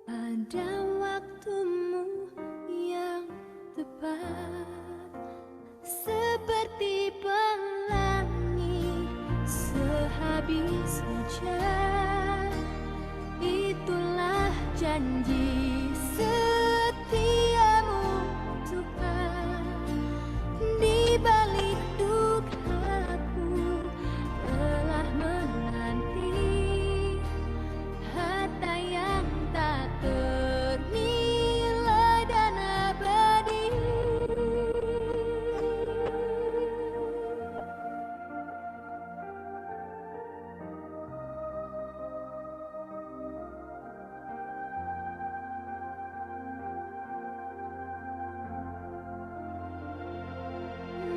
Pada waktumu yang tepat, seperti pelangi sehabis hujan, itulah janji setiamu Tuhan. Di balik dukaku telah menanti harta yang tak ternilai dan abadi.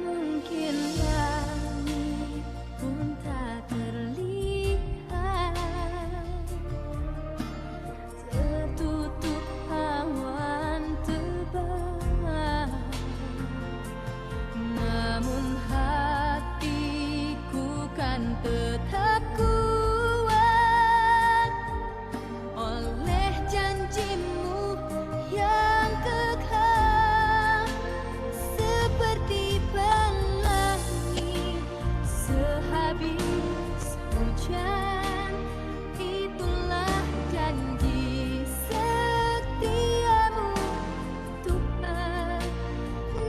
Mungkin langit pun tak terlihat, tertutup awan tebal, namun hatiku kan tetap kuat oleh janjimu yang kekal. Seperti pelangi sehabis hujan, itulah janji setiamu Tuhan.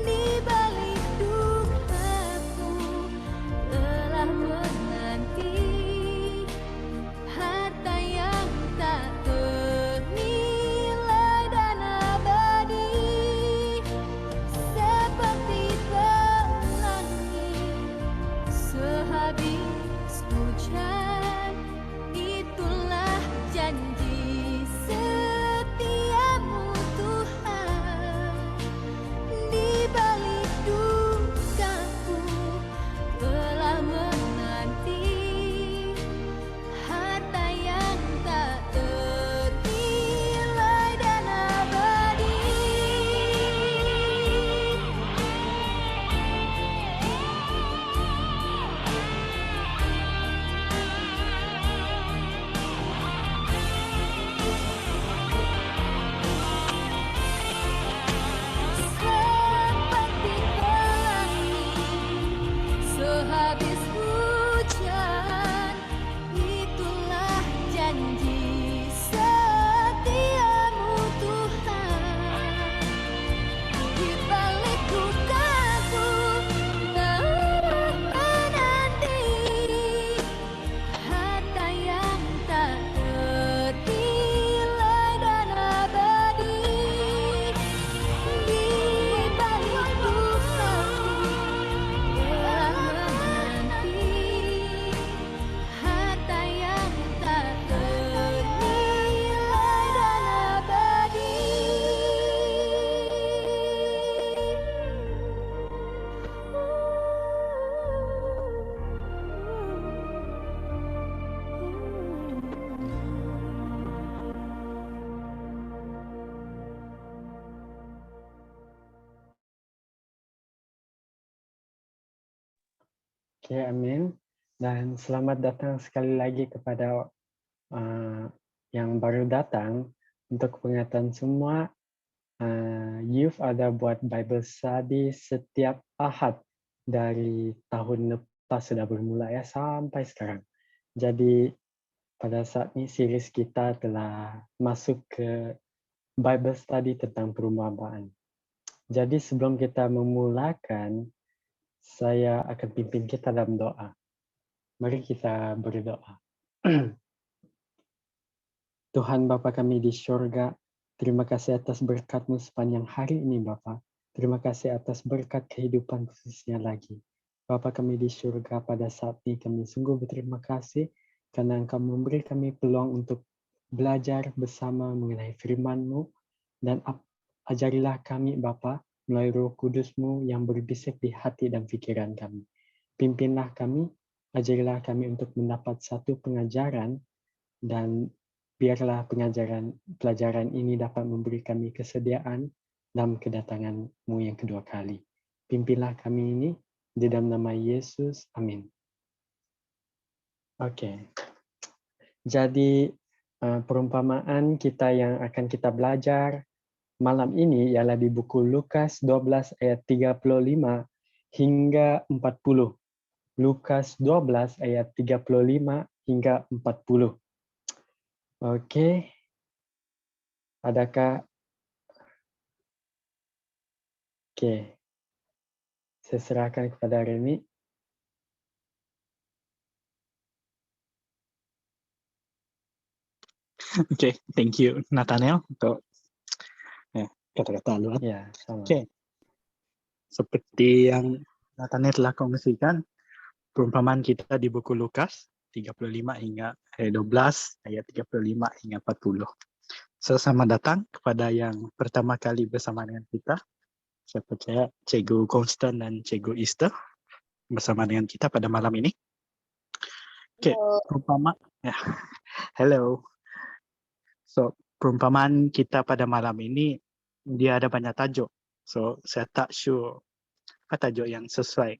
Di balik dukaku telah menanti harta yang tak ternilai dan abadi. Seperti pelangi sehabis hujan, itulah janji setiamu Tuhan. Di balik dukaku telah menanti harta yang tak ternilai dan abadi. Seperti pelangi sehabis hujan, itulah janji setiamu Tuhan. Di balik dukaku telah menanti harta yang tak ternilai dan abadi. Di balik dukaku telah menanti harta yang tak ternilai dan abadi. Oke, amin. Dan selamat datang sekali lagi kepada yang baru datang. Untuk peringatan semua, Youth ada buat Bible Study setiap Ahad dari tahun lepas sudah bermula ya sampai sekarang. Jadi pada saat ini series kita telah masuk ke Bible Study tentang perumpamaan. Jadi sebelum kita memulakan, saya akan pimpin kita dalam doa. Mari kita berdoa. Tuhan Bapa kami di surga, terima kasih atas berkat-Mu sepanjang hari ini Bapa. Terima kasih atas berkat kehidupan khususnya lagi. Bapa kami di surga, pada saat ini kami sungguh berterima kasih karena Engkau memberi kami peluang untuk belajar bersama mengenai firman-Mu, dan ajarilah kami Bapa melalui Roh Kudus-Mu yang berbisik di hati dan pikiran kami. Pimpinlah kami, ajarilah kami untuk mendapat satu pengajaran, dan biarlah pelajaran ini dapat memberi kami kesediaan dalam kedatangan-Mu yang kedua kali. Pimpinlah kami ini di dalam nama Yesus. Amin. Oke. Jadi Perumpamaan kita yang akan kita belajar malam ini ialah di buku Lukas 12 ayat 35 hingga 40. Lukas 12 ayat 35 hingga 40. Oke. Adakah? Oke. Saya serahkan kepada Remy. Oke, thank you Nathaniel untuk kata-kata luar. Ya, sama. Oke, seperti yang Nathaniel telah kongsikan, perumpamaan kita di buku Lukas 35 hingga 12 ayat 35 hingga 40. So, selamat datang kepada yang pertama kali bersama dengan kita. Saya percaya Cikgu Constant dan Cikgu Easter bersama dengan kita pada malam ini. Oke, perumpamaan. Ya, hello. So, perumpamaan kita pada malam ini, dia ada banyak tajuk. So, saya tak sure apa tajuk yang sesuai.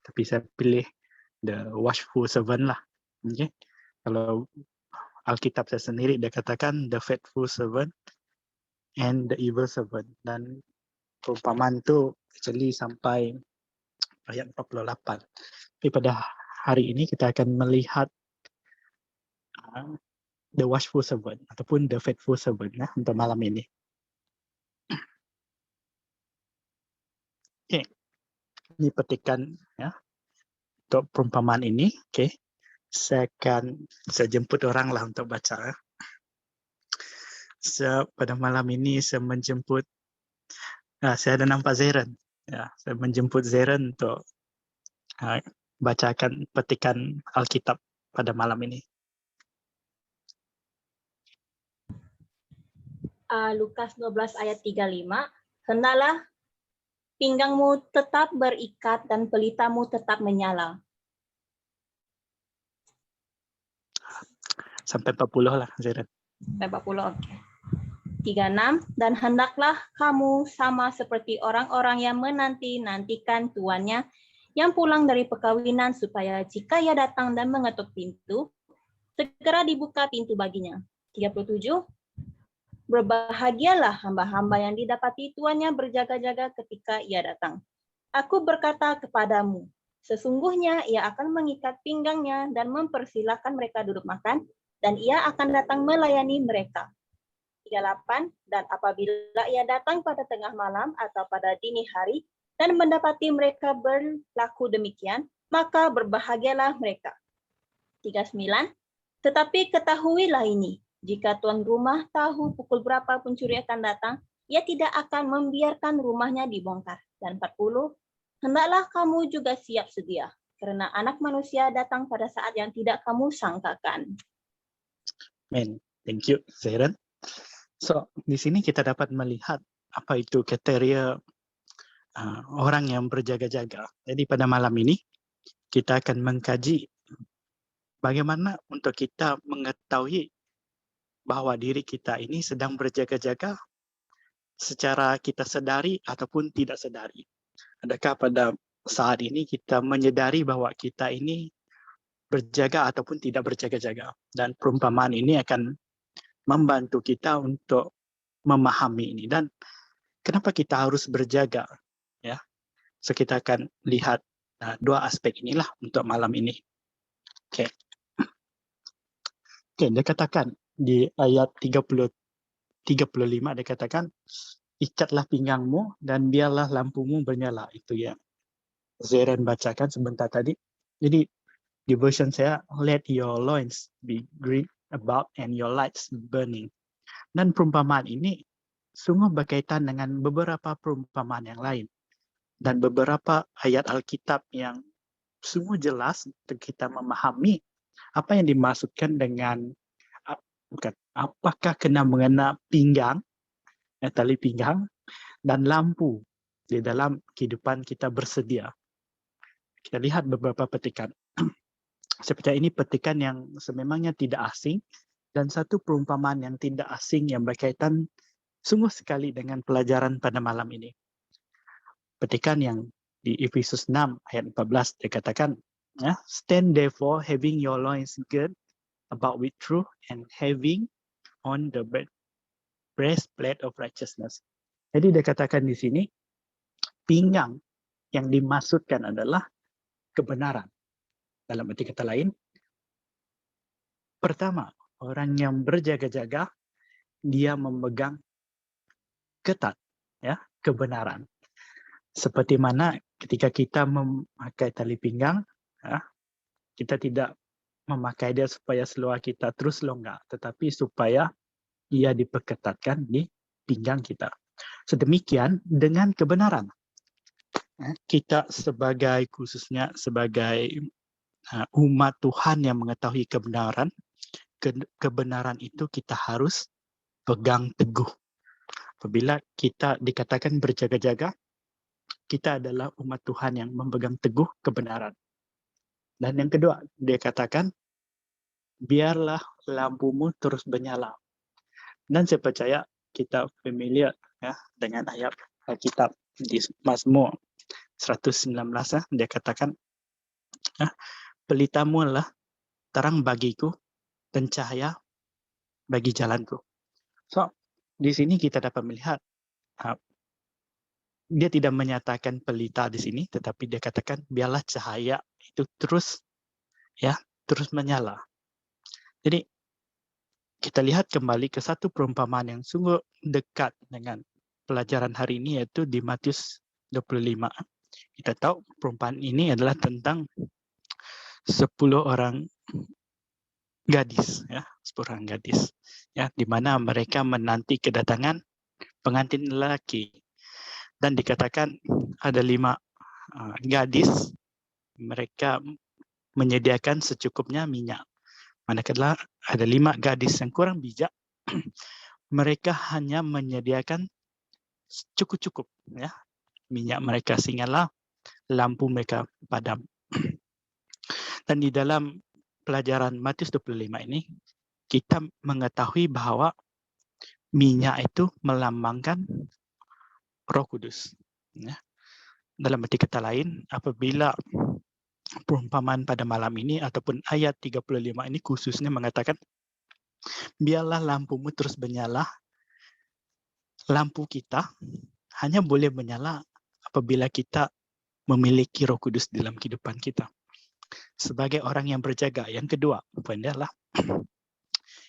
Tapi saya pilih The Watchful Servant lah. Okay? Kalau Alkitab saya sendiri, dia katakan The Faithful Servant and The Evil Servant. Dan perumpamaan tu actually sampai ayat 48. Tapi pada hari ini kita akan melihat The Watchful Servant ataupun The Faithful Servant untuk malam ini. Okay. Ini petikan ya untuk perumpamaan ini. Okay. Saya jemput orang lah untuk baca. Pada malam ini saya menjemput, saya ada nampak Zeren. Ya, saya menjemput Zeren untuk bacakan petikan Alkitab pada malam ini. Lukas 12 ayat 35, hendaklah pinggangmu tetap berikat dan pelitamu tetap menyala. Sampai 40 lah, Zeren. Sampai 40, oke. 36, dan hendaklah kamu sama seperti orang-orang yang menanti-nantikan tuannya yang pulang dari perkawinan, supaya jika ia datang dan mengetuk pintu, segera dibuka pintu baginya. 37, berbahagialah hamba-hamba yang didapati tuannya berjaga-jaga ketika ia datang. Aku berkata kepadamu, sesungguhnya ia akan mengikat pinggangnya dan mempersilahkan mereka duduk makan, dan ia akan datang melayani mereka. 38, dan apabila ia datang pada tengah malam atau pada dini hari dan mendapati mereka berlaku demikian, maka berbahagialah mereka. 39, tetapi ketahuilah ini, jika tuan rumah tahu pukul berapa pencuri akan datang, ia tidak akan membiarkan rumahnya dibongkar. Dan 40, hendaklah kamu juga siap sedia, karena anak manusia datang pada saat yang tidak kamu sangkakan. Amen. Thank you, Zeren. So, di sini kita dapat melihat apa itu kriteria orang yang berjaga-jaga. Jadi pada malam ini, kita akan mengkaji bagaimana untuk kita mengetahui bahwa diri kita ini sedang berjaga-jaga secara kita sedari ataupun tidak sedari. Adakah pada saat ini kita menyadari bahwa kita ini berjaga ataupun tidak berjaga-jaga? Dan perumpamaan ini akan membantu kita untuk memahami ini. Dan kenapa kita harus berjaga? Ya, so kita akan lihat dua aspek inilah untuk malam ini. Oke, dia katakan di ayat 35 dia katakan, ikatlah pinggangmu dan biarlah lampumu bernyala. Itu yang Zeren bacakan sebentar tadi. Jadi di version saya, let your loins be girt about and your lights burning. Dan perumpamaan ini sungguh berkaitan dengan beberapa perumpamaan yang lain. Dan beberapa ayat Alkitab yang sungguh jelas untuk kita memahami apa yang dimaksudkan dengan apakah kena mengena pinggang, tali pinggang, dan lampu di dalam kehidupan kita bersedia. Kita lihat beberapa petikan. Seperti ini petikan yang sememangnya tidak asing, dan satu perumpamaan yang tidak asing yang berkaitan sungguh sekali dengan pelajaran pada malam ini. Petikan yang di Efesus 6 ayat 14 dikatakan, stand therefore having your loins girt about with truth and having on the breastplate of righteousness. Jadi dia katakan di sini, pinggang yang dimaksudkan adalah kebenaran. Dalam arti kata lain, pertama, orang yang berjaga-jaga, dia memegang ketat ya kebenaran. Seperti mana ketika kita memakai tali pinggang, ya, kita tidak memakai dia supaya seluar kita terus longgar, tetapi supaya ia diperketatkan di pinggang kita. Sedemikian dengan kebenaran. Kita sebagai khususnya sebagai umat Tuhan yang mengetahui kebenaran, kebenaran itu kita harus pegang teguh. Apabila kita dikatakan berjaga-jaga, kita adalah umat Tuhan yang memegang teguh kebenaran. Dan yang kedua, dia katakan, biarlah lampumu terus menyala. Dan saya percaya kita familiar ya dengan ayat Alkitab di Mazmur 119 ya, dia katakan, pelitamu adalah terang bagiku dan cahaya bagi jalanku. So, di sini kita dapat melihat dia tidak menyatakan pelita di sini, tetapi dia katakan biarlah cahaya itu terus menyala. Jadi kita lihat kembali ke satu perumpamaan yang sungguh dekat dengan pelajaran hari ini, yaitu di Matius 25. Kita tahu perumpamaan ini adalah tentang 10 orang gadis, ya, 10 orang gadis, ya, di mana mereka menanti kedatangan pengantin lelaki. Dan dikatakan ada 5 gadis, mereka menyediakan secukupnya minyak. Manakala ada 5 gadis yang kurang bijak, mereka hanya menyediakan cukup-cukup ya minyak mereka, sehinggalah lampu mereka padam. Dan di dalam pelajaran Matius 25 ini, kita mengetahui bahwa minyak itu melambangkan Roh Kudus. Ya. Dalam arti kata lain, apabila perumpamaan pada malam ini ataupun ayat 35 ini khususnya mengatakan, biarlah lampumu terus menyala, lampu kita hanya boleh menyala apabila kita memiliki Roh Kudus dalam kehidupan kita. Sebagai orang yang berjaga, yang kedua, poinnya adalah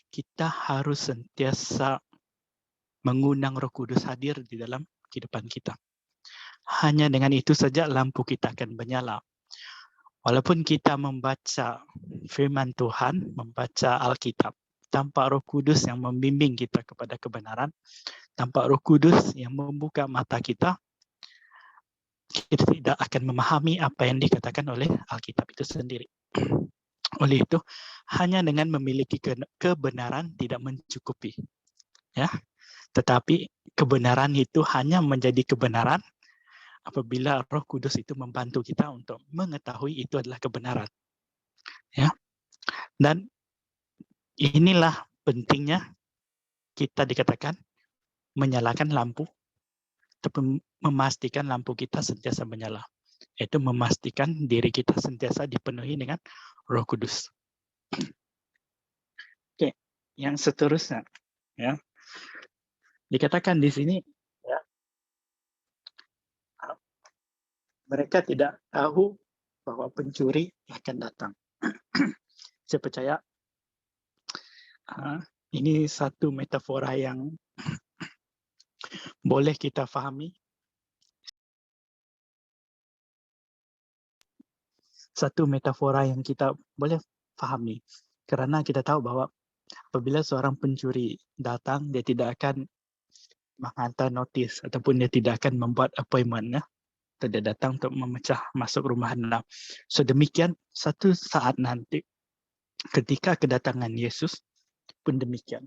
kita harus sentiasa mengundang Roh Kudus hadir di dalam kehidupan kita. Hanya dengan itu saja lampu kita akan menyala. Walaupun kita membaca firman Tuhan, membaca Alkitab, tanpa Roh Kudus yang membimbing kita kepada kebenaran, tanpa Roh Kudus yang membuka mata kita, kita tidak akan memahami apa yang dikatakan oleh Alkitab itu sendiri. Oleh itu, hanya dengan memiliki kebenaran tidak mencukupi. Ya, tetapi kebenaran itu hanya menjadi kebenaran apabila Roh Kudus itu membantu kita untuk mengetahui itu adalah kebenaran. Ya. Dan inilah pentingnya kita dikatakan menyalakan lampu, tapi memastikan lampu kita sentiasa menyala. Itu memastikan diri kita sentiasa dipenuhi dengan Roh Kudus. Oke, yang seterusnya, ya, dikatakan di sini, ya, mereka tidak tahu bahwa pencuri akan datang. Saya percaya ini satu metafora yang boleh kita fahami. Satu metafora yang kita boleh fahami. Karena kita tahu bahwa apabila seorang pencuri datang, dia tidak akan menghantar notis ataupun dia tidak akan membuat appointment. Ya. Dia datang untuk memecah masuk rumah Anda. So demikian, satu saat nanti ketika kedatangan Yesus pun demikian.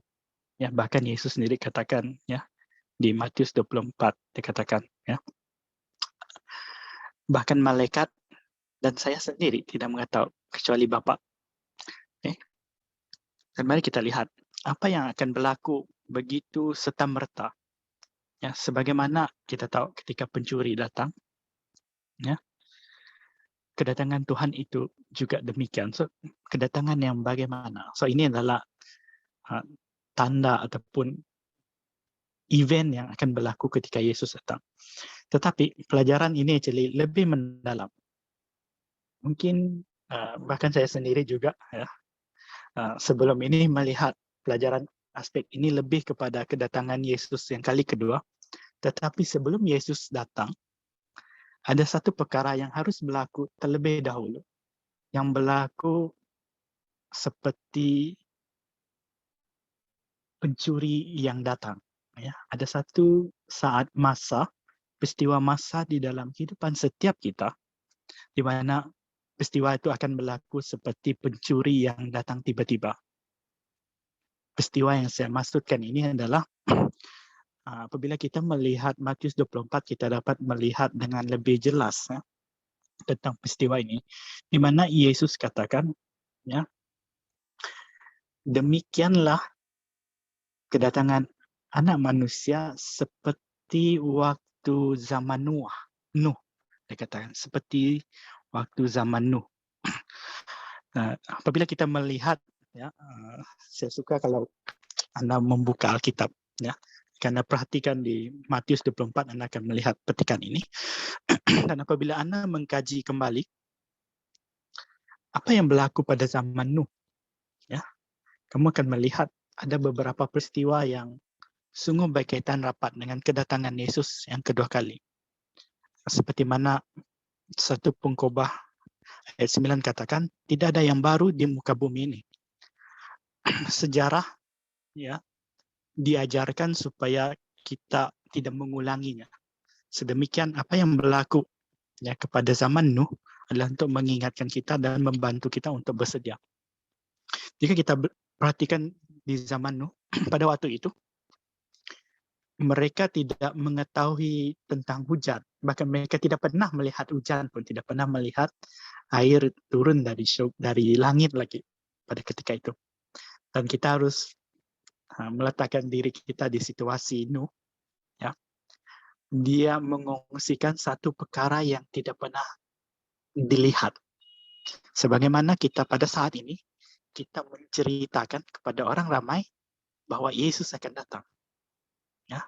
Ya, bahkan Yesus sendiri katakan ya di Matius 24 dikatakan ya. Bahkan malaikat dan saya sendiri tidak mengetahui kecuali Bapa. Dan mari kita lihat apa yang akan berlaku begitu serta-merta. Ya, sebagaimana kita tahu ketika pencuri datang, ya, kedatangan Tuhan itu juga demikian. So, kedatangan yang bagaimana? So, ini adalah tanda ataupun event yang akan berlaku ketika Yesus datang. Tetapi pelajaran ini actually lebih mendalam. Mungkin bahkan saya sendiri juga ya sebelum ini melihat pelajaran aspek ini lebih kepada kedatangan Yesus yang kali kedua. Tetapi sebelum Yesus datang, ada satu perkara yang harus berlaku terlebih dahulu. Yang berlaku seperti pencuri yang datang. Ya, ada satu saat peristiwa masa di dalam kehidupan setiap kita, di mana peristiwa itu akan berlaku seperti pencuri yang datang tiba-tiba. Peristiwa yang saya maksudkan ini adalah apabila kita melihat Matius 24, kita dapat melihat dengan lebih jelas ya, tentang peristiwa ini, di mana Yesus katakan, ya, demikianlah kedatangan Anak Manusia seperti waktu zaman Nuh. Dia katakan seperti waktu zaman Nuh. Apabila kita melihat, ya, saya suka kalau Anda membuka Alkitab, ya, karena perhatikan di Matius 24 Anda akan melihat petikan ini. Dan apabila Anda mengkaji kembali apa yang berlaku pada zaman Nuh, ya, kamu akan melihat ada beberapa peristiwa yang sungguh berkaitan rapat dengan kedatangan Yesus yang kedua kali. Seperti mana satu pengkhotbah ayat 9 katakan, tidak ada yang baru di muka bumi ini. Sejarah, ya, diajarkan supaya kita tidak mengulanginya. Sedemikian apa yang berlaku, ya, kepada zaman Nuh adalah untuk mengingatkan kita dan membantu kita untuk bersedia. Jika kita perhatikan di zaman Nuh, pada waktu itu mereka tidak mengetahui tentang hujan. Bahkan mereka tidak pernah melihat hujan pun, tidak pernah melihat air turun dari langit lagi pada ketika itu. Dan kita harus meletakkan diri kita di situasi Nuh. Ya. Dia mengungsikan satu perkara yang tidak pernah dilihat. Sebagaimana kita pada saat ini, kita menceritakan kepada orang ramai bahwa Yesus akan datang. Ya.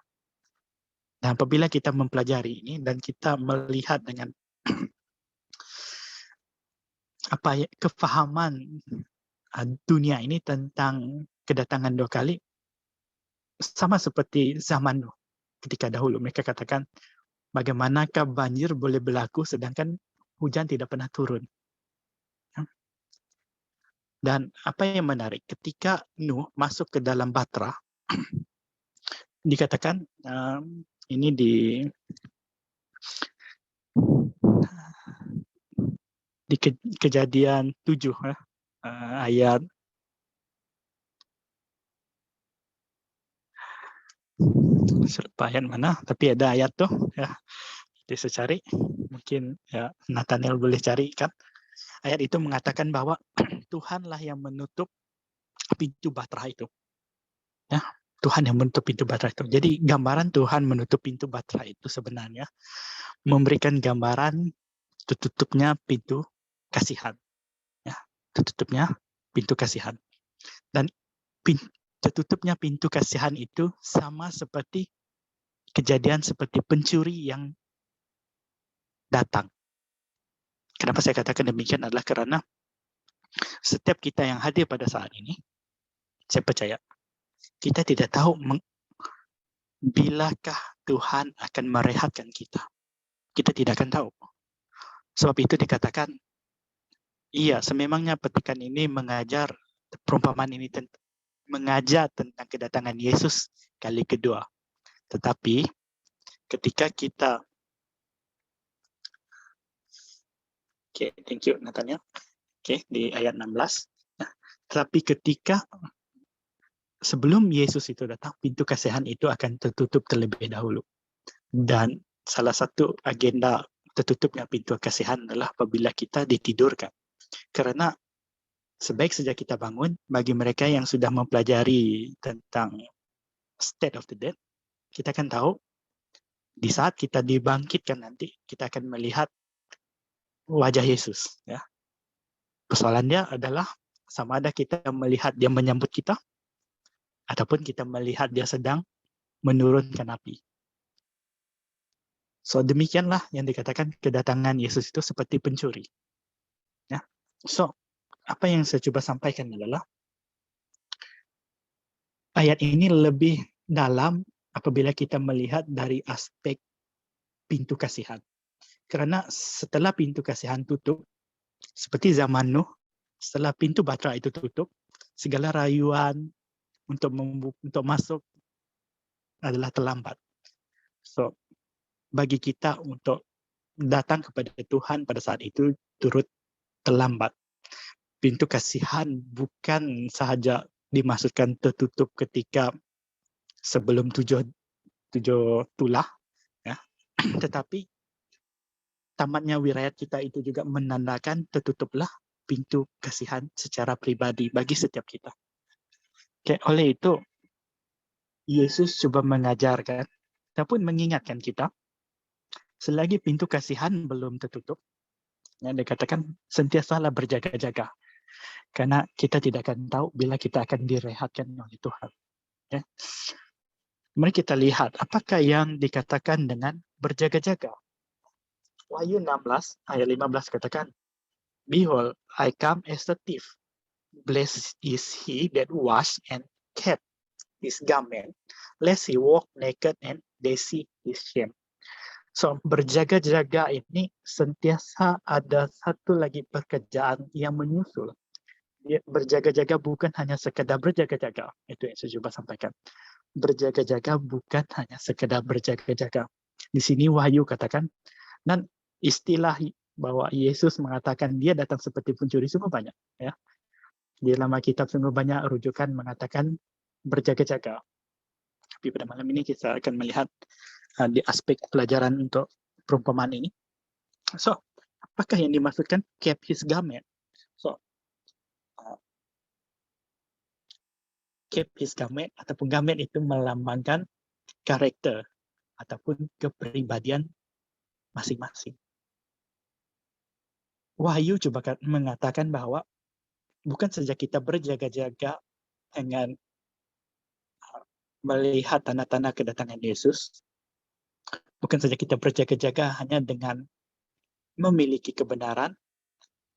Dan apabila kita mempelajari ini dan kita melihat dengan kefahaman dunia ini tentang kedatangan dua kali, sama seperti zaman Nuh ketika dahulu mereka katakan, bagaimanakah banjir boleh berlaku sedangkan hujan tidak pernah turun. Dan apa yang menarik, ketika Nuh masuk ke dalam Batra, dikatakan ini di Kejadian 7 ayat lupa ayat mana, tapi ada ayat tuh ya. Jadi saya cari, mungkin ya Nathaniel boleh cari kan. Ayat itu mengatakan bahwa Tuhanlah yang menutup pintu Batra itu. Ya, Tuhan yang menutup pintu Batra itu. Jadi gambaran Tuhan menutup pintu Batra itu sebenarnya memberikan gambaran tertutupnya pintu kasihan. Ya, tertutupnya pintu kasihan. Dan tertutupnya pintu kasihan itu sama seperti kejadian seperti pencuri yang datang. Kenapa saya katakan demikian adalah karena setiap kita yang hadir pada saat ini, saya percaya kita tidak tahu bilakah Tuhan akan merehatkan kita. Kita tidak akan tahu. Sebab itu dikatakan, iya, sememangnya petikan ini mengajar, perumpamaan ini mengajar tentang kedatangan Yesus kali kedua. Tetapi ketika kita, thank you Nathaniel. Di ayat 16. Nah, tapi ketika sebelum Yesus itu datang, pintu kasihan itu akan tertutup terlebih dahulu. Dan salah satu agenda tertutupnya pintu kasihan adalah apabila kita ditidurkan. Karena sebaik sejak kita bangun, bagi mereka yang sudah mempelajari tentang state of the dead, kita akan tahu di saat kita dibangkitkan nanti, kita akan melihat wajah Yesus. Ya. Persoalannya adalah sama ada kita melihat dia menyambut kita, ataupun kita melihat dia sedang menurunkan api. So demikianlah yang dikatakan kedatangan Yesus itu seperti pencuri. Ya. So apa yang saya coba sampaikan adalah ayat ini lebih dalam apabila kita melihat dari aspek pintu kasihan. Karena setelah pintu kasihan tutup, seperti zaman Nuh, setelah pintu Batra itu tutup, segala rayuan untuk masuk adalah terlambat. So bagi kita untuk datang kepada Tuhan pada saat itu turut terlambat. Pintu kasihan bukan sahaja dimaksudkan tertutup ketika sebelum tujuh tulah, ya, tetapi tamatnya wirayat kita itu juga menandakan tertutuplah pintu kasihan secara pribadi bagi setiap kita. Okay, oleh itu, Yesus coba mengajarkan ataupun mengingatkan kita, selagi pintu kasihan belum tertutup, yang dikatakan sentiasalah berjaga-jaga. Karena kita tidak akan tahu bila kita akan direhatkan oleh Tuhan. Okay. Mari kita lihat apakah yang dikatakan dengan berjaga-jaga. Wahyu 16 ayat 15 katakan, Behold, I come as a thief. Blessed is he that wash and kept his garment, lest he walk naked and they see his shame. So, berjaga-jaga ini sentiasa ada satu lagi pekerjaan yang menyusul. Berjaga-jaga bukan hanya sekadar berjaga-jaga. Itu yang saya coba sampaikan. Berjaga-jaga bukan hanya sekadar berjaga-jaga. Di sini Wahyu katakan, dan istilah bahwa Yesus mengatakan dia datang seperti pencuri sungguh banyak. Ya. Di dalam Alkitab sungguh banyak rujukan mengatakan berjaga-jaga. Tapi pada malam ini kita akan melihat di aspek pelajaran untuk perumpamaan ini. So, apakah yang dimaksudkan kept his garment? So, kept his garment ataupun garment itu melambangkan karakter ataupun kepribadian masing-masing. Wahyu coba mengatakan bahwa bukan saja kita berjaga-jaga dengan melihat tanda-tanda kedatangan Yesus, bukan saja kita berjaga-jaga hanya dengan memiliki kebenaran,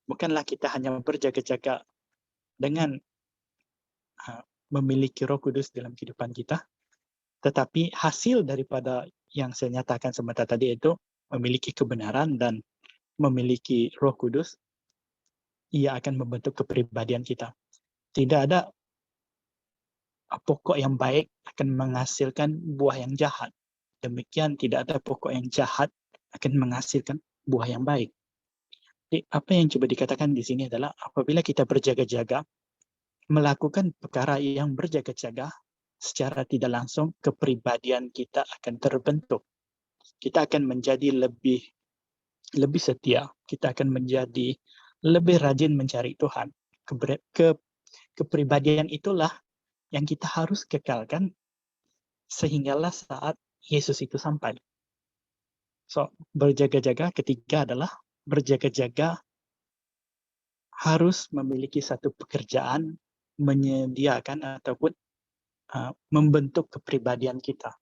bukanlah kita hanya berjaga-jaga dengan memiliki Roh Kudus dalam kehidupan kita, tetapi hasil daripada yang saya nyatakan sebentar tadi itu memiliki kebenaran dan memiliki Roh Kudus, ia akan membentuk kepribadian kita. Tidak ada pokok yang baik akan menghasilkan buah yang jahat. Demikian tidak ada pokok yang jahat akan menghasilkan buah yang baik. Jadi, apa yang coba dikatakan di sini adalah apabila kita berjaga-jaga, melakukan perkara yang berjaga-jaga, secara tidak langsung kepribadian kita akan terbentuk. Kita akan menjadi lebih setia. Kita akan menjadi lebih rajin mencari Tuhan. Kepribadian itulah yang kita harus kekalkan sehinggalah saat Yesus itu sampai. So, berjaga-jaga ketiga adalah berjaga-jaga harus memiliki satu pekerjaan menyediakan ataupun membentuk kepribadian kita.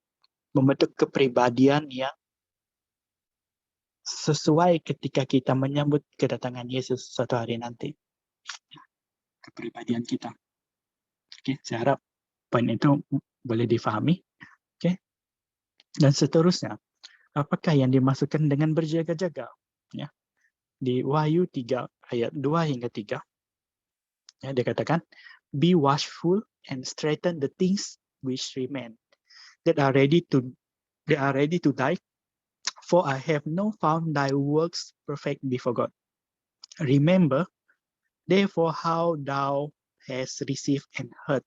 Membentuk kepribadian yang sesuai ketika kita menyambut kedatangan Yesus suatu hari nanti. Kepribadian kita. Oke, saya harap poin itu boleh difahami. Oke. Dan seterusnya, apakah yang dimaksudkan dengan berjaga-jaga? Ya. Di Wahyu 3 ayat 2 hingga 3. Ya, dia katakan, be watchful and straighten the things which remain, that are ready to die, for I have not found thy works perfect before God. Remember, therefore, how thou hast received and heard,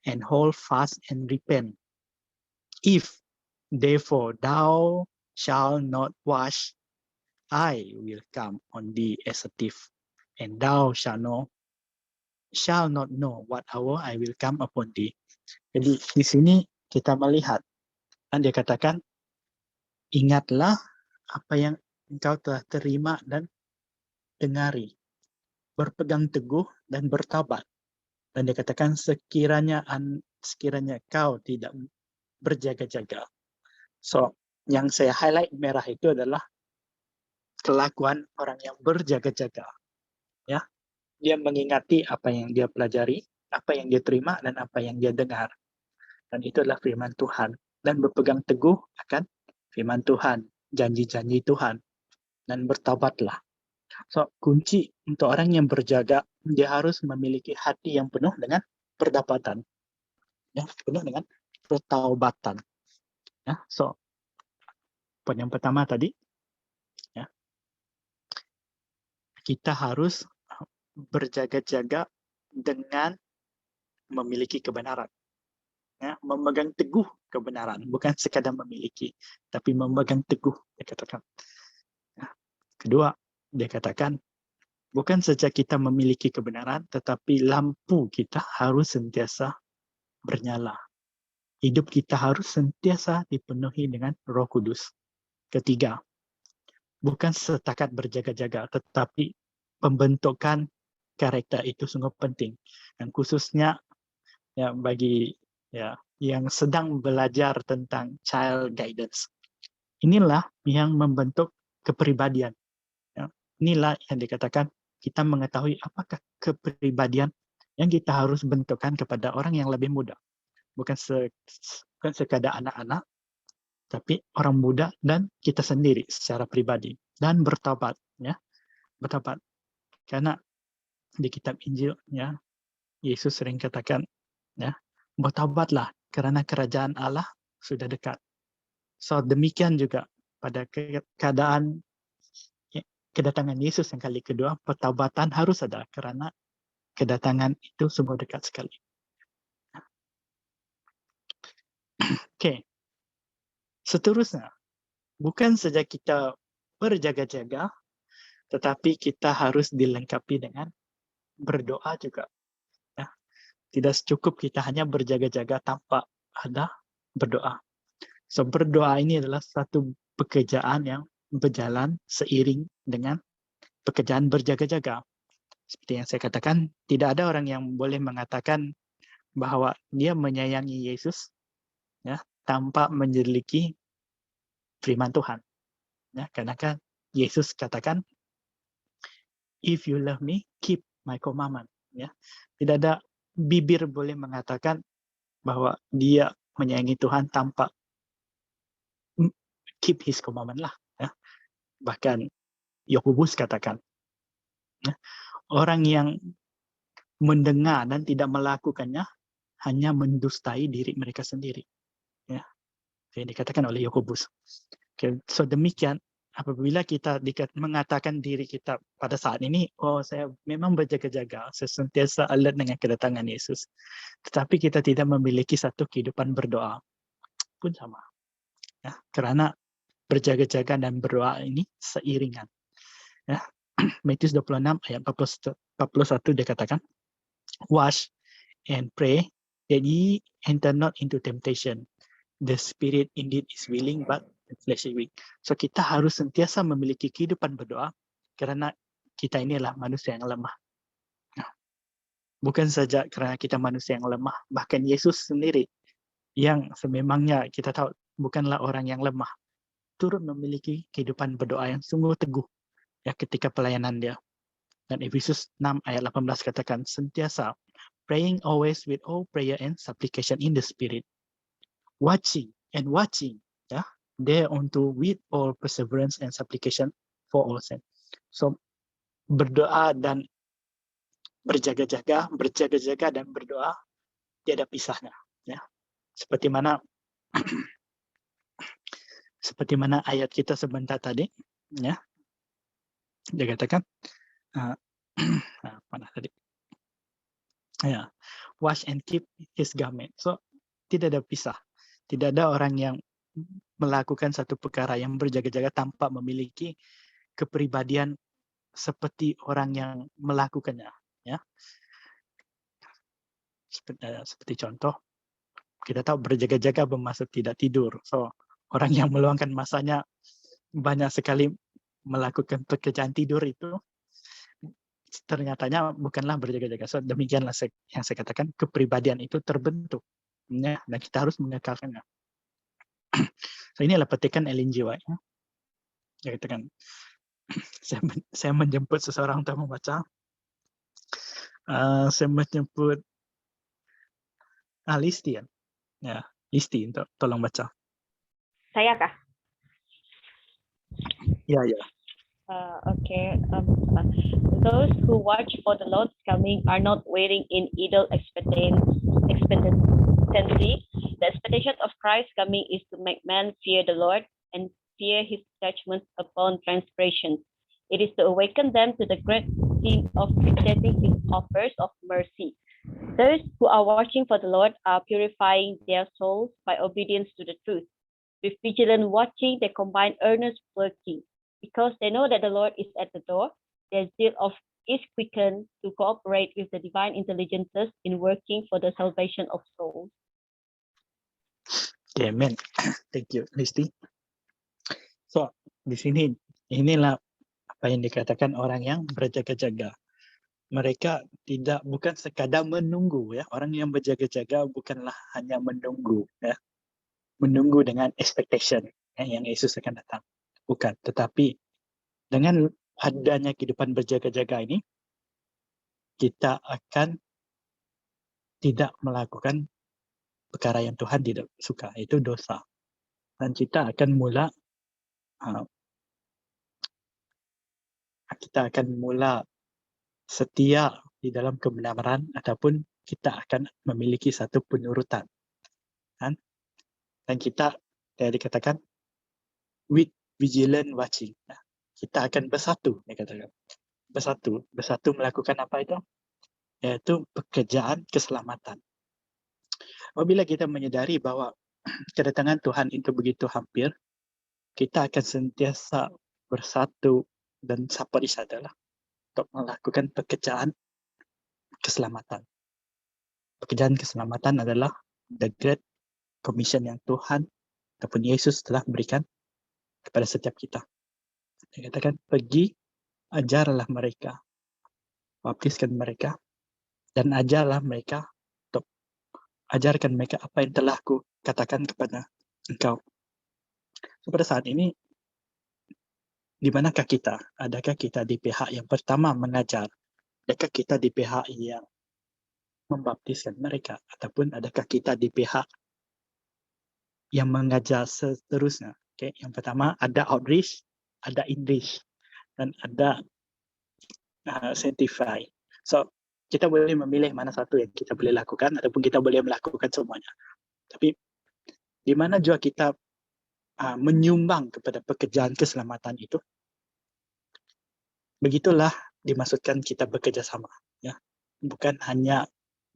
and hold fast and repent. If, therefore, thou shalt not watch, I will come on thee as a thief, and thou shalt not know what hour I will come upon thee. Jadi di sini kita melihat dan dia katakan, ingatlah apa yang engkau telah terima dan dengari, berpegang teguh dan bertobat. Dan dia katakan sekiranya sekiranya kau tidak berjaga-jaga. So, yang saya highlight merah itu adalah kelakuan orang yang berjaga-jaga. Ya, dia mengingati apa yang dia pelajari, apa yang dia terima, dan apa yang dia dengar. Dan itu adalah firman Tuhan. Dan berpegang teguh akan firman Tuhan, janji-janji Tuhan. Dan bertaubatlah. So, kunci untuk orang yang berjaga, dia harus memiliki hati yang penuh dengan perdapatan. Ya, penuh dengan pertaubatan. Ya, so, poin yang pertama tadi, ya, kita harus berjaga-jaga dengan memiliki kebenaran. Ya, memegang teguh kebenaran, bukan sekadar memiliki, tapi memegang teguh, dia katakan. Ya. Kedua, dia katakan, bukan saja kita memiliki kebenaran, tetapi lampu kita harus sentiasa bernyala. Hidup kita harus sentiasa dipenuhi dengan Roh Kudus. Ketiga, bukan setakat berjaga-jaga, tetapi pembentukan karakter itu sungguh penting. Dan khususnya ya bagi ya yang sedang belajar tentang child guidance. Inilah yang membentuk kepribadian. Ya. Inilah yang dikatakan kita mengetahui apakah kepribadian yang kita harus bentukkan kepada orang yang lebih muda. Bukan sekadar anak-anak, tapi orang muda dan kita sendiri secara pribadi. Dan bertobat, ya, bertobat. Karena di kitab Injil, ya, Yesus sering katakan, ya, bertobatlah karena kerajaan Allah sudah dekat. So demikian juga pada keadaan kedatangan Yesus yang kali kedua, pertobatan harus ada karena kedatangan itu sungguh dekat sekali. Oke. Seterusnya, bukan saja kita berjaga-jaga, tetapi kita harus dilengkapi dengan berdoa juga. Ya. Tidak cukup kita hanya berjaga-jaga tanpa ada berdoa. So, berdoa ini adalah satu pekerjaan yang berjalan seiring dengan pekerjaan berjaga-jaga. Seperti yang saya katakan, tidak ada orang yang boleh mengatakan bahwa dia menyayangi Yesus, ya, tanpa menyelidiki firman Tuhan. Ya, karena kan Yesus katakan, if you love me, keep my commandment. Ya, tidak ada bibir boleh mengatakan bahwa dia menyayangi Tuhan tanpa keep his commandment lah. Ya. Bahkan Yakobus katakan, ya, orang yang mendengar dan tidak melakukannya hanya mendustai diri mereka sendiri. Ya, yang dikatakan oleh Yakobus. Okay, so demikian apabila kita mengatakan diri kita pada saat ini, oh saya memang berjaga-jaga, saya sentiasa alert dengan kedatangan Yesus. Tetapi kita tidak memiliki satu kehidupan berdoa pun sama. Ya, karena berjaga-jaga dan berdoa ini seiringan. Ya. Matius 26 ayat 41 dia katakan, watch and pray that ye enter not into temptation. The spirit indeed is willing, but the flesh is weak. So kita harus sentiasa memiliki kehidupan berdoa karena kita ini adalah manusia yang lemah. Nah, bukan saja karena kita manusia yang lemah, bahkan Yesus sendiri yang sememangnya kita tahu bukanlah orang yang lemah, turut memiliki kehidupan berdoa yang sungguh teguh ya ketika pelayanan dia. Dan Efesus 6 ayat 18 katakan sentiasa praying always with all prayer and supplication in the spirit. Watching, ya, thereunto with all perseverance and supplication for all saints. So berdoa dan berjaga-jaga dan berdoa tiada pisahnya. Ya, seperti mana ayat kita sebentar tadi, ya, dia katakan, mana tadi? Ya, wash and keep his garment. So tidak ada pisah. Tidak ada orang yang melakukan satu perkara yang berjaga-jaga tanpa memiliki kepribadian seperti orang yang melakukannya. Ya. Seperti contoh, kita tahu berjaga-jaga bermaksud tidak tidur. So orang yang meluangkan masanya banyak sekali melakukan pekerjaan tidur itu ternyatanya bukanlah berjaga-jaga. So demikianlah yang saya katakan kepribadian itu terbentuk ya, dan kita harus mengekalkannya. So, inilah petikan Ellen G. White. Ya. Dia katakan, saya menjemput seseorang untuk membaca. Saya menjemput Listi, ya, Listi untuk tolong baca. Saya kah? Ya. Okay. Those who watch for the Lord's coming are not waiting in idle expectancy. The expectation of Christ's coming is to make men fear the Lord and fear his judgments upon transgressions. It is to awaken them to the great sin of rejecting his offers of mercy. Those who are watching for the Lord are purifying their souls by obedience to the truth. With vigilant watching, they combine earnest working. Because they know that the Lord is at the door, their zeal is quickened to cooperate with the divine intelligences in working for the salvation of souls. Okay, amen. Thank you, Listi. So, di sini inilah apa yang dikatakan orang yang berjaga-jaga. Mereka bukan sekadar menunggu, ya. Orang yang berjaga-jaga bukanlah hanya menunggu, ya. Menunggu dengan expectation, ya, yang Yesus akan datang. Bukan, tetapi dengan adanya kehidupan berjaga-jaga ini, kita akan tidak melakukan perkara yang Tuhan tidak suka, itu dosa. Dan kita akan mula setia di dalam kebenaran, ataupun kita akan memiliki satu penurutan. Dan kita, dikatakan, with vigilant watching. Kita akan bersatu, dikatakan. Bersatu melakukan apa itu? Yaitu pekerjaan keselamatan. Apabila kita menyadari bahwa kedatangan Tuhan itu begitu hampir, kita akan sentiasa bersatu dan saparisadala untuk melakukan pekerjaan keselamatan. Pekerjaan keselamatan adalah the great commission yang Tuhan ataupun Yesus telah berikan kepada setiap kita. Dia katakan, pergi, ajarlah mereka, baptiskan mereka, dan ajarlah mereka, untuk ajarkan mereka apa yang telah aku katakan kepada engkau. So, pada saat ini, di manakah kita? Adakah kita di pihak yang pertama mengajar? Adakah kita di pihak yang membaptiskan mereka? Ataupun adakah kita di pihak yang mengajar seterusnya? Okay. Yang pertama ada outreach, ada inreach, dan ada sanctify. So, kita boleh memilih mana satu yang kita boleh lakukan, ataupun kita boleh melakukan semuanya. Tapi, di mana juga kita menyumbang kepada pekerjaan keselamatan itu, begitulah dimaksudkan kita bekerja sama. Ya. Bukan hanya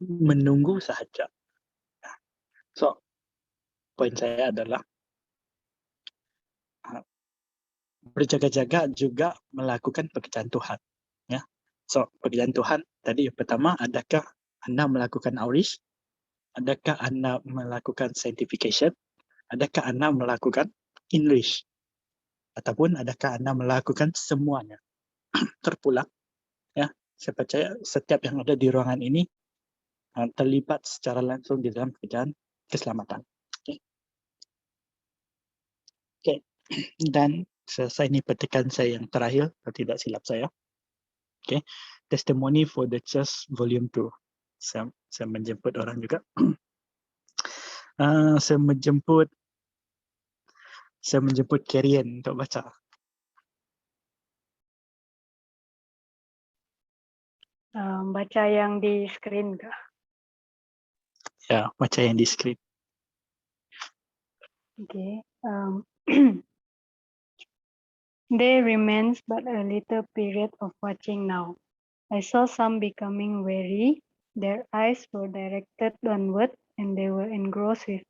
menunggu sahaja. So, poin saya adalah, berjaga-jaga juga melakukan pekerjaan Tuhan. Ya. So, pekerjaan Tuhan tadi yang pertama, adakah Anda melakukan outreach? Adakah Anda melakukan sanctification? Adakah Anda melakukan inreach? Ataupun adakah Anda melakukan semuanya? Terpulang, ya. Saya percaya setiap yang ada di ruangan ini terlibat secara langsung di dalam pekerjaan keselamatan. Okay. Dan selesai ini petikan saya yang terakhir, kalau tidak silap saya. Okay. Testimony for the Church Volume 2. Saya menjemput orang juga. Saya menjemput Karian untuk baca. Baca yang di screen kah? Ya, baca yang di screen. Okay. There remains but a little period of watching now. I saw some becoming weary. Their eyes were directed downward, and they were engrossed with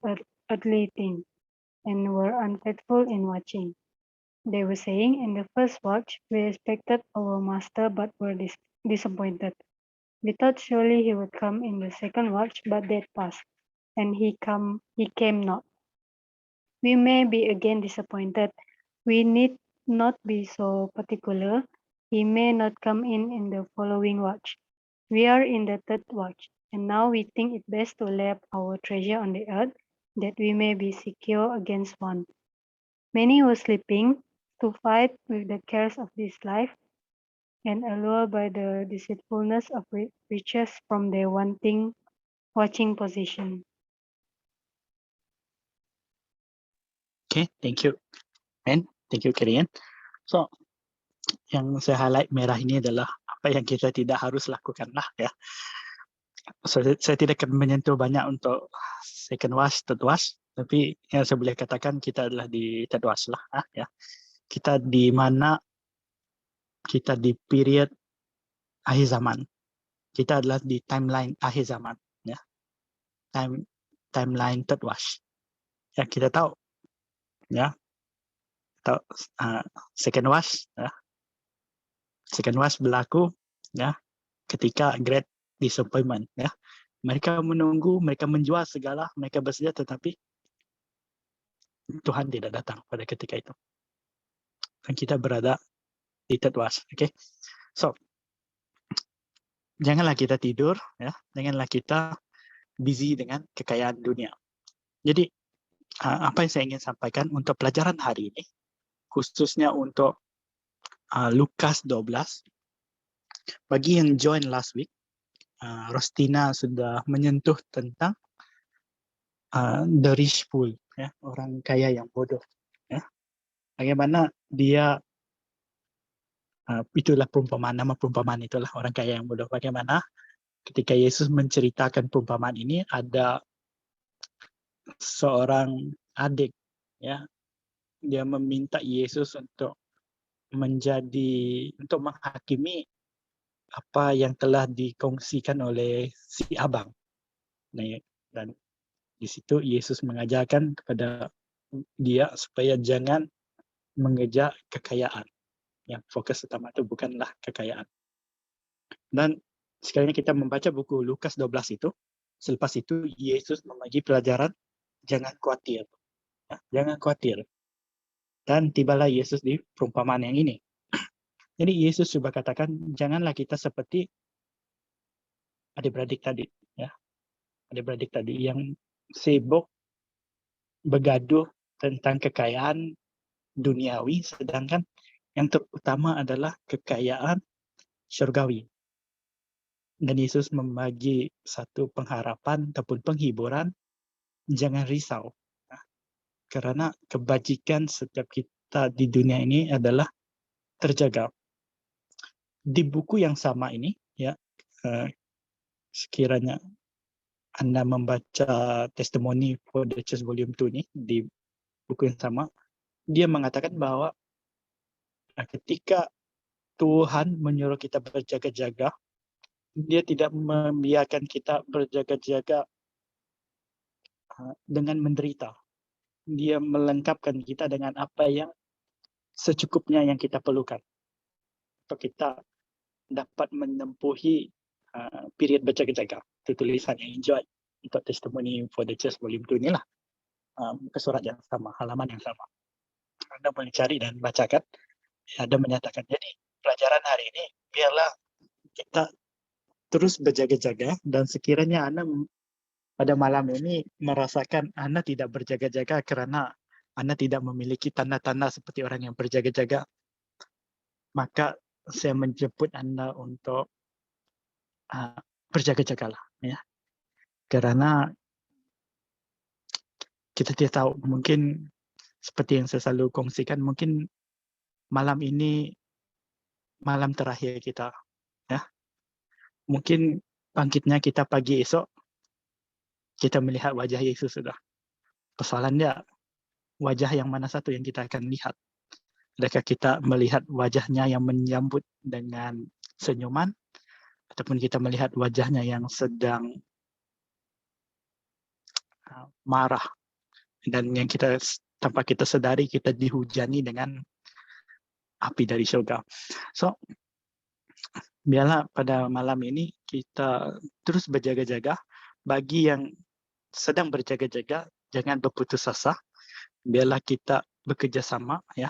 earthly things, and were unfaithful in watching. They were saying, in the first watch, we expected our master, but were disappointed. We thought surely he would come in the second watch, but that passed, and he came not. We may be again disappointed. We need not be so particular. He may not come in the following watch. We are in the third watch. And now we think it best to lay up our treasure on the earth, that we may be secure against want. Many were sleeping to fight with the cares of this life, and allured by the deceitfulness of riches from their watching position. Okay, thank you. And thank you, Karian. So, yang saya highlight merah ini adalah apa yang kita tidak harus lakukan lah ya. So, saya tidak akan menyentuh banyak untuk second wash, third wash, tapi yang saya boleh katakan kita adalah di third wash lah ya. Kita di mana kita di period akhir zaman. Kita adalah di timeline akhir zaman ya. Timeline third wash. Ya, kita tahu ya. Atau second wash ya. Second wash berlaku ya ketika great disappointment ya. Mereka menunggu, mereka menjual segala, mereka bersedia, tetapi Tuhan tidak datang pada ketika itu. Dan kita berada di third wash. Okay? So, janganlah kita tidur ya, janganlah kita busy dengan kekayaan dunia. Jadi apa yang saya ingin sampaikan untuk pelajaran hari ini, khususnya untuk Lukas 12. Bagi yang join last week, Rostina sudah menyentuh tentang the rich fool, ya, orang kaya yang bodoh. Ya. Bagaimana dia, itulah perumpamaan, nama perumpamaan itulah orang kaya yang bodoh. Bagaimana ketika Yesus menceritakan perumpamaan ini, ada seorang adik, ya, dia meminta Yesus untuk menghakimi apa yang telah dikongsikan oleh si abang. Nah, dan di situ Yesus mengajarkan kepada dia supaya jangan mengejar kekayaan. Yang fokus utama itu bukanlah kekayaan. Dan sekalinya kita membaca buku Lukas 12 itu, selepas itu Yesus membagi pelajaran jangan khawatir. Ya, jangan khawatir. Dan tibalah Yesus di perumpamaan yang ini. Jadi Yesus coba katakan, janganlah kita seperti adik-beradik tadi, ya, adik-beradik tadi yang sibuk bergaduh tentang kekayaan duniawi, sedangkan yang terutama adalah kekayaan syurgawi. Dan Yesus membagi satu pengharapan ataupun penghiburan, jangan risau, ya, karena kebajikan setiap kita di dunia ini adalah terjaga. Di buku yang sama ini, ya, sekiranya Anda membaca Testimony for the Church Volume 2 ini, di buku yang sama, dia mengatakan bahwa ketika Tuhan menyuruh kita berjaga-jaga, dia tidak membiarkan kita berjaga-jaga dengan menderita. Dia melengkapkan kita dengan apa yang secukupnya yang kita perlukan. Untuk kita dapat menempuhi period berjaga-jaga. Itu tulisan yang enjoy untuk Testimony for the Church Volume 2 inilah. Muka surat yang sama, halaman yang sama. Anda boleh cari dan bacakan. Ada menyatakan, jadi pelajaran hari ini, biarlah kita terus berjaga-jaga, dan sekiranya Anda pada malam ini merasakan Anda tidak berjaga-jaga karena Anda tidak memiliki tanda-tanda seperti orang yang berjaga-jaga, maka saya menjemput Anda untuk berjaga-jagalah, ya. Karena kita tidak tahu, mungkin seperti yang saya selalu kongsikan, mungkin malam ini malam terakhir kita, ya. Mungkin bangkitnya kita pagi esok, kita melihat wajah Yesus sudah. Persoalannya, wajah yang mana satu yang kita akan lihat? Adakah kita melihat wajahnya yang menyambut dengan senyuman, ataupun kita melihat wajahnya yang sedang marah, dan yang kita tanpa kita sadari kita dihujani dengan api dari surga. So, biarlah pada malam ini kita terus berjaga-jaga. Bagi yang sedang berjaga-jaga, jangan berputus asa. Biarlah kita bekerja sama, ya,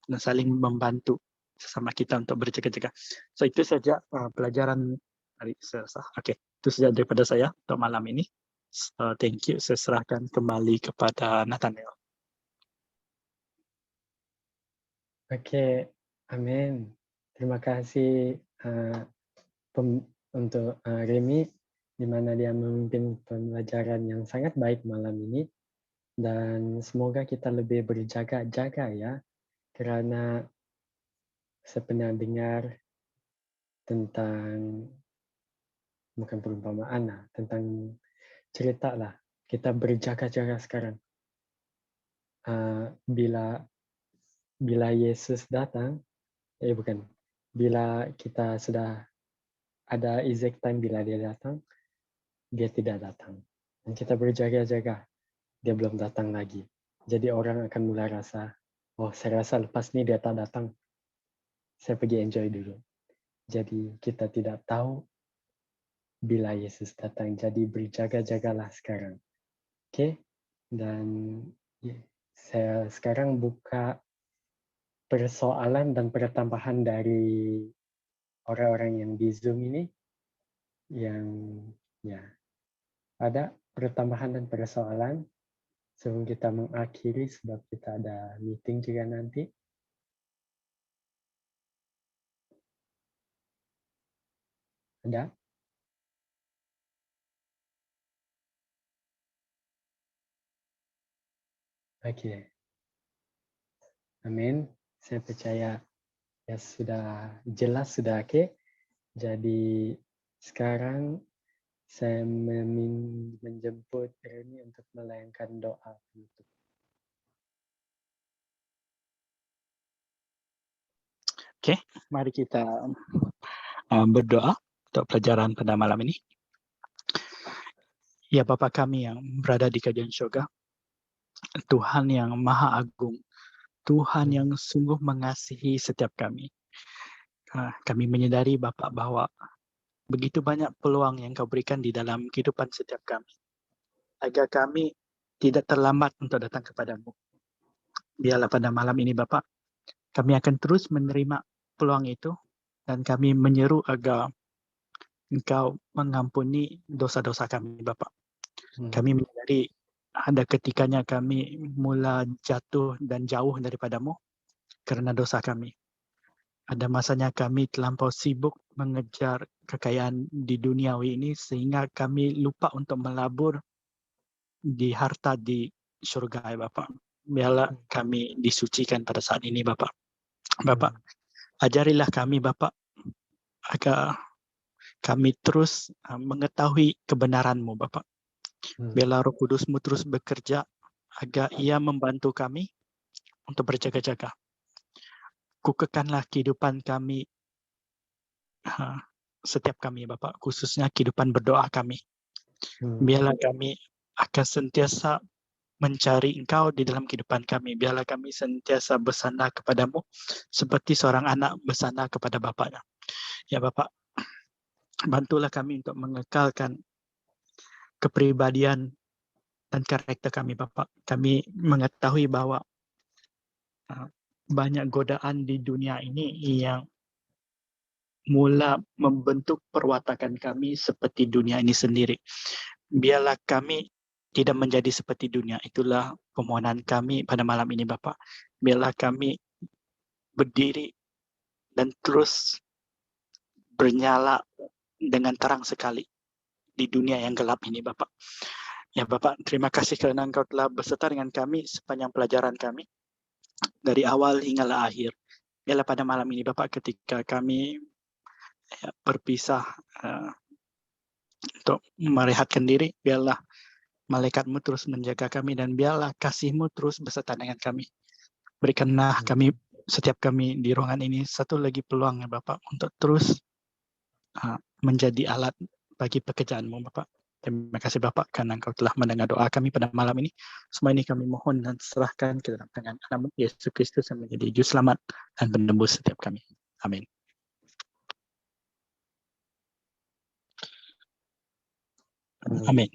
dan saling membantu sesama kita untuk berjaga-jaga. So, itu saja pelajaran dari saya. Oke, Itu saja daripada saya untuk malam ini. Thank you. Saya serahkan kembali kepada Nathaniel. Oke, amin. Terima kasih untuk Remy, di mana dia memimpin pembelajaran yang sangat baik malam ini. Dan semoga kita lebih berjaga-jaga ya, karena saya pernah dengar tentang, bukan perumpamaan lah, tentang cerita lah, kita berjaga-jaga sekarang. Bila Yesus datang, bila kita sudah ada exact time bila dia datang, dia tidak datang. Dan kita berjaga-jaga, dia belum datang lagi. Jadi orang akan mulai rasa, oh saya rasa lepas ini dia tak datang, saya pergi enjoy dulu. Jadi kita tidak tahu bila Yesus datang, jadi berjaga-jagalah sekarang. Oke? Dan saya sekarang buka persoalan dan pertambahan dari orang-orang yang di Zoom ini, yang ya ada pertambahan dan persoalan sebelum kita mengakhiri, sebab kita ada meeting juga nanti. Ada? Oke. Amin. Saya percaya ya sudah jelas, sudah oke. Jadi sekarang saya menjemput Remy untuk melayangkan doa penutup. Oke, mari kita berdoa untuk pelajaran pada malam ini. Ya Bapa kami yang berada di kerajaan surga, Tuhan yang Maha Agung, Tuhan yang sungguh mengasihi setiap kami. Kami menyadari Bapa bahwa begitu banyak peluang yang Kau berikan di dalam kehidupan setiap kami, agar kami tidak terlambat untuk datang kepadamu. Biarlah pada malam ini Bapa, kami akan terus menerima peluang itu, dan kami menyeru agar Engkau mengampuni dosa-dosa kami Bapa. Kami menyadari ada ketikanya kami mula jatuh dan jauh daripadamu karena dosa kami. Ada masanya kami terlampau sibuk mengejar kekayaan di duniawi ini sehingga kami lupa untuk melabur di harta di surga ya Bapak. Biarlah kami disucikan pada saat ini Bapak. Bapak, ajarilah kami Bapak agar kami terus mengetahui kebenaran-Mu Bapak. Biarlah Roh Kudus-Mu terus bekerja agar Ia membantu kami untuk berjaga-jaga. Kukuhkanlah kehidupan kami, setiap kami Bapak, khususnya kehidupan berdoa kami. Biarlah kami akan sentiasa mencari Engkau di dalam kehidupan kami. Biarlah kami sentiasa bersandar kepadamu seperti seorang anak bersandar kepada bapaknya. Ya Bapak, bantulah kami untuk mengekalkan kepribadian dan karakter kami Bapak. Kami mengetahui bahwa banyak godaan di dunia ini yang mula membentuk perwatakan kami seperti dunia ini sendiri. Biarlah kami tidak menjadi seperti dunia. Itulah permohonan kami pada malam ini Bapak. Biarlah kami berdiri dan terus bernyala dengan terang sekali di dunia yang gelap ini Bapak. Ya Bapak, terima kasih kerana Engkau telah beserta dengan kami sepanjang pelajaran kami. Dari awal hinggalah akhir. Biarlah pada malam ini Bapak, ketika kami berpisah untuk merehatkan diri, biarlah malaikat-Mu terus menjaga kami dan biarlah kasih-Mu terus beserta dengan kami. Berikanlah kami, setiap kami di ruangan ini, satu lagi peluang ya Bapak untuk terus menjadi alat bagi pekerjaan-Mu Bapak. Terima kasih Bapak karena Engkau telah mendengar doa kami pada malam ini. Semua ini kami mohon dan serahkan ke dalam tangan Anak-Mu Yesus Kristus yang menjadi juru selamat dan penembus setiap kami. Amin. Amin.